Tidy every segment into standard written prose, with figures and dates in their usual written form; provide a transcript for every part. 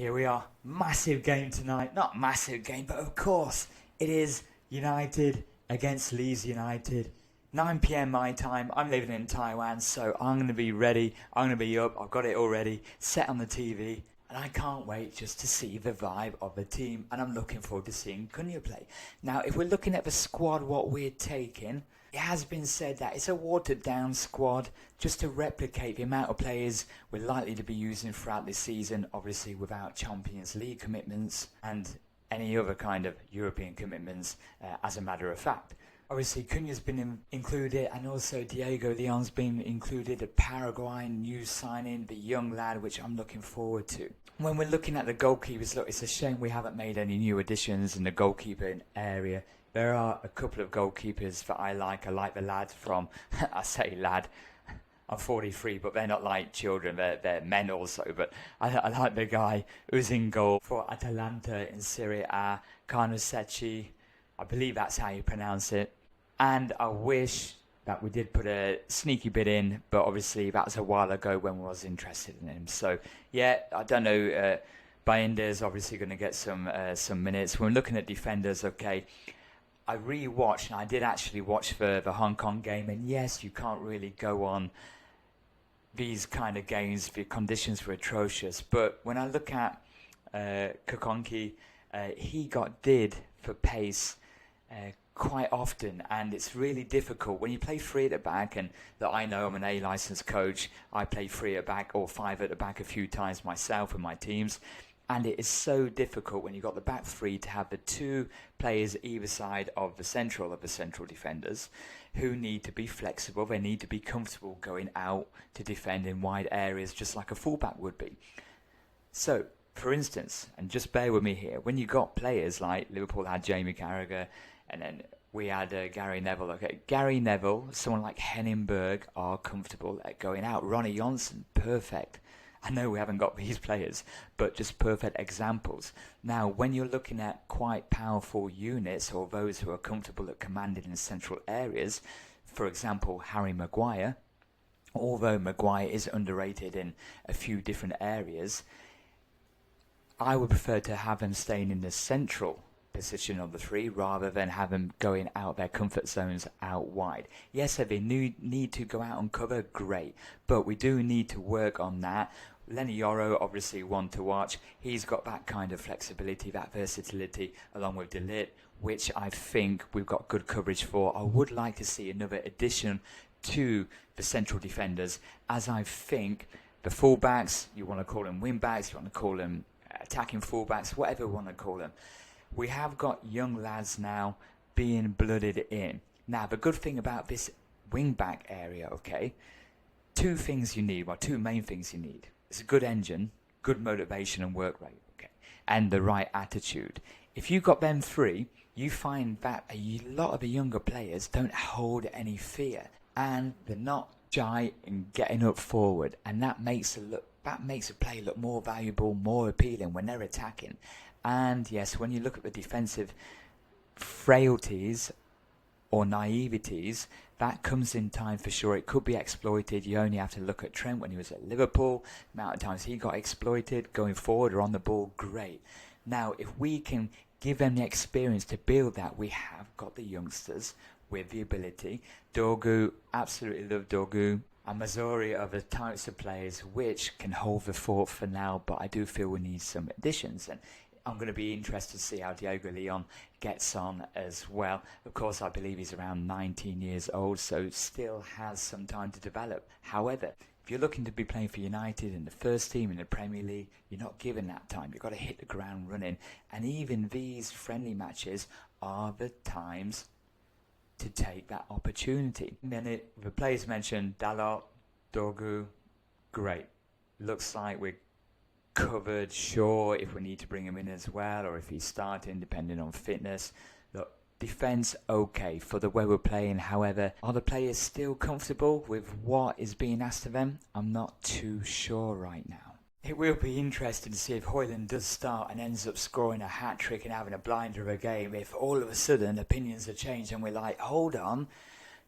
Here we are, massive game tonight. Not massive game, but of course it is United against Leeds United. 9 p.m. my time. I'm living in Taiwan, so I'm going to be ready. I'm going to be up. I've got it already set on the TV, and I can't wait just to see the vibe of the team, and I'm looking forward to seeing Cunha play. Now, if we're looking at the squad, what we're taking, it has been said that it's a watered-down squad just to replicate the amount of players we're likely to be using throughout this season, obviously without Champions League commitments and any other kind of European commitments, as a matter of fact. Obviously, Cunha's been included, and also Diego Leon's been included, a Paraguayan new signing, the young lad, which I'm looking forward to. When we're looking at the goalkeepers, look, it's a shame we haven't made any new additions in the goalkeeping area. There are a couple of goalkeepers that I like. I like the lad from, I say lad, I'm 43, but they're not like children, they're men also. But I like the guy who's in goal for Atalanta in Serie A, Carnosecchi. I believe that's how you pronounce it. And I wish that we did put a sneaky bit in, but obviously that was a while ago when we was interested in him. So yeah, I don't know. Bayender's obviously going to get some minutes. We're looking at defenders. Okay, I re-watched, and I did actually watch the Hong Kong game. And yes, you can't really go on these kind of games. The conditions were atrocious. But when I look at Kokonki, he got did for pace quite often, and it's really difficult when you play three at the back. And that I know I'm an A licensed coach. I play three at the back or five at the back a few times myself in my teams, and it is so difficult when you've got the back three to have the two players either side of the central defenders who need to be flexible. They need to be comfortable going out to defend in wide areas, just like a fullback would be. So for instance, and just bear with me here, when you got players like Liverpool had Jamie Carragher, and then we had Gary Neville. Okay, Gary Neville, someone like Henningberg are comfortable at going out. Ronnie Johnson, perfect. I know we haven't got these players, but just perfect examples. Now, when you're looking at quite powerful units or those who are comfortable at commanding in central areas, for example, Harry Maguire, although Maguire is underrated in a few different areas, I would prefer to have them staying in the central position of the three rather than have them going out their comfort zones out wide. Yes, if they need to go out on cover, great, but we do need to work on that. Lenny Yoro, obviously one to watch. He's got that kind of flexibility, that versatility, along with De Ligt, which I think we've got good coverage for. I would like to see another addition to the central defenders, as I think the fullbacks, you want to call them wing backs, you want to call them attacking fullbacks, whatever you want to call them, we have got young lads now being blooded in. Now, the good thing about this wing-back area, okay, two main things you need. It's a good engine, good motivation and work rate, okay, and the right attitude. If you got them three, you find that a lot of the younger players don't hold any fear, and they're not shy in getting up forward, and that makes a play look more valuable, more appealing when they're attacking. And yes, when you look at the defensive frailties or naiveties, that comes in time for sure. It could be exploited. You only have to look at Trent when he was at Liverpool. The amount of times he got exploited going forward or on the ball, great. Now, if we can give them the experience to build that, we have got the youngsters with the ability. Dorgu, absolutely love Dorgu. And Mazzori are the types of players which can hold the fort for now, but I do feel we need some additions. And I'm going to be interested to see how Diego Leon gets on as well. Of course, I believe he's around 19 years old, so still has some time to develop. However, if you're looking to be playing for United in the first team in the Premier League, you're not given that time. You've got to hit the ground running. And even these friendly matches are the times to take that opportunity. And then the players mentioned, Dalot, Dorgu, great. Looks like we're covered, sure, if we need to bring him in as well, or if he's starting, depending on fitness. Look, defence, okay, for the way we're playing. However, are the players still comfortable with what is being asked of them? I'm not too sure right now. It will be interesting to see if Højlund does start and ends up scoring a hat-trick and having a blinder of a game, if all of a sudden opinions have changed and we're like, hold on,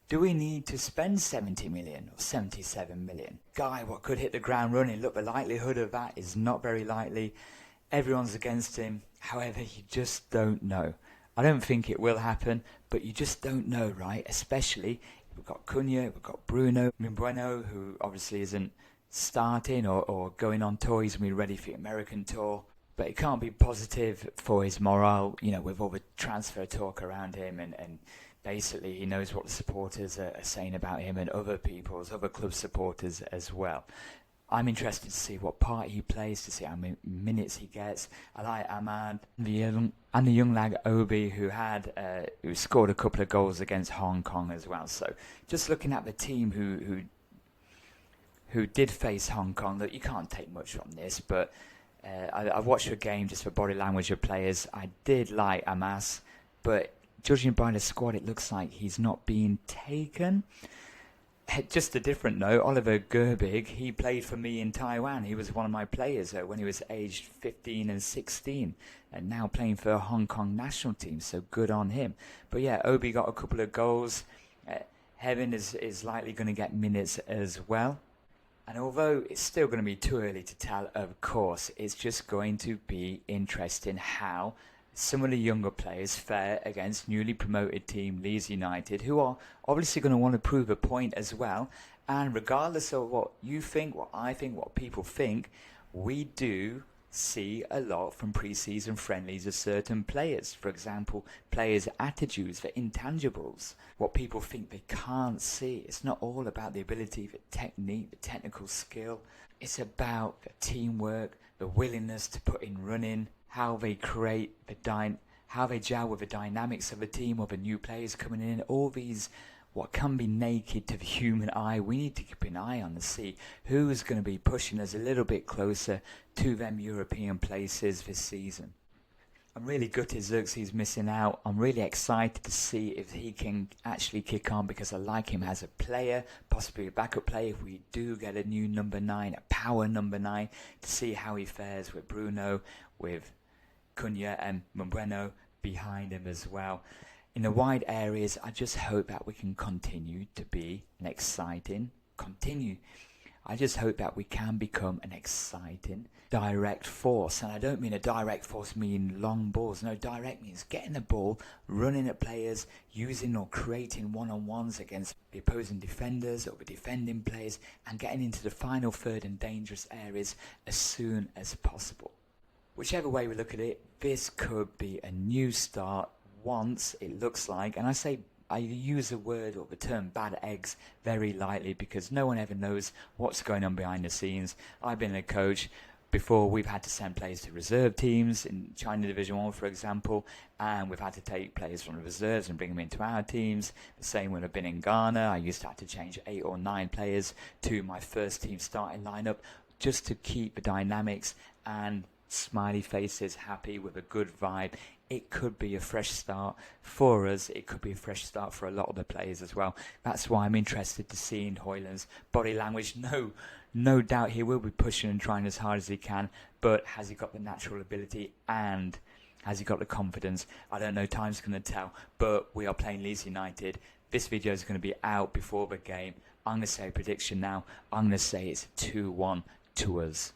do we need to spend 70 million or 77 million? Guy, what could hit the ground running? Look, the likelihood of that is not very likely. Everyone's against him. However, you just don't know. I don't think it will happen, but you just don't know, right? Especially, we've got Cunha, we've got Bruno, Mbeumo, who obviously isn't starting or going on tour. He's going to be ready for the American tour. But it can't be positive for his morale, with all the transfer talk around him, and basically he knows what the supporters are saying about him and other club supporters as well. I'm interested to see what part he plays, to see how many minutes he gets. I like Ahmad and the young lad Obi, who scored a couple of goals against Hong Kong as well. So just looking at the team who did face Hong Kong, look, you can't take much from this, but I watched the game just for body language of players. I did like Amas, but judging by the squad, it looks like he's not being taken. Just a different note, Oliver Gerbig, he played for me in Taiwan. He was one of my players when he was aged 15 and 16, and now playing for a Hong Kong national team, so good on him. But yeah, Obi got a couple of goals. Heaven is likely going to get minutes as well. And although it's still going to be too early to tell, of course, it's just going to be interesting how some of the younger players fare against newly promoted team Leeds United, who are obviously going to want to prove a point as well. And regardless of what you think, what I think, what people think, we do see a lot from pre-season friendlies of certain players. For example, players' attitudes, the intangibles, what people think they can't see. It's not all about the ability, the technique, the technical skill. It's about the teamwork, the willingness to put in running, how they create how they gel with the dynamics of a team, or the new players coming in. All these, what can be naked to the human eye, we need to keep an eye on to see who is going to be pushing us a little bit closer to them European places this season. I'm really gutted Xerxes missing out. I'm really excited to see if he can actually kick on, because I like him as a player, possibly a backup player if we do get a new number 9, a power number 9, to see how he fares with Bruno, with Cunha and Mbeumo behind him as well. In the wide areas, I just hope that we can continue to be I just hope that we can become an exciting direct force. And I don't mean a direct force meaning long balls. No, direct means getting the ball, running at players, using or creating one-on-ones against the opposing defenders or the defending players, and getting into the final third and dangerous areas as soon as possible. Whichever way we look at it, this could be a new start once, it looks like, and I use the word or the term bad eggs very lightly, because no one ever knows what's going on behind the scenes. I've been a coach before. We've had to send players to reserve teams in China Division 1, for example, and we've had to take players from the reserves and bring them into our teams. The same when I've been in Ghana. I used to have to change 8 or 9 players to my first team starting lineup just to keep the dynamics and smiley faces happy with a good vibe. It could be a fresh start for us. It could be a fresh start for a lot of the players as well. That's why I'm interested to see in Højlund's body language. No doubt he will be pushing and trying as hard as he can, but has he got the natural ability and has he got the confidence? I don't know, time's going to tell, but we are playing Leeds United. This video is going to be out before the game. I'm going to say a prediction now. I'm going to say it's 2-1 to us.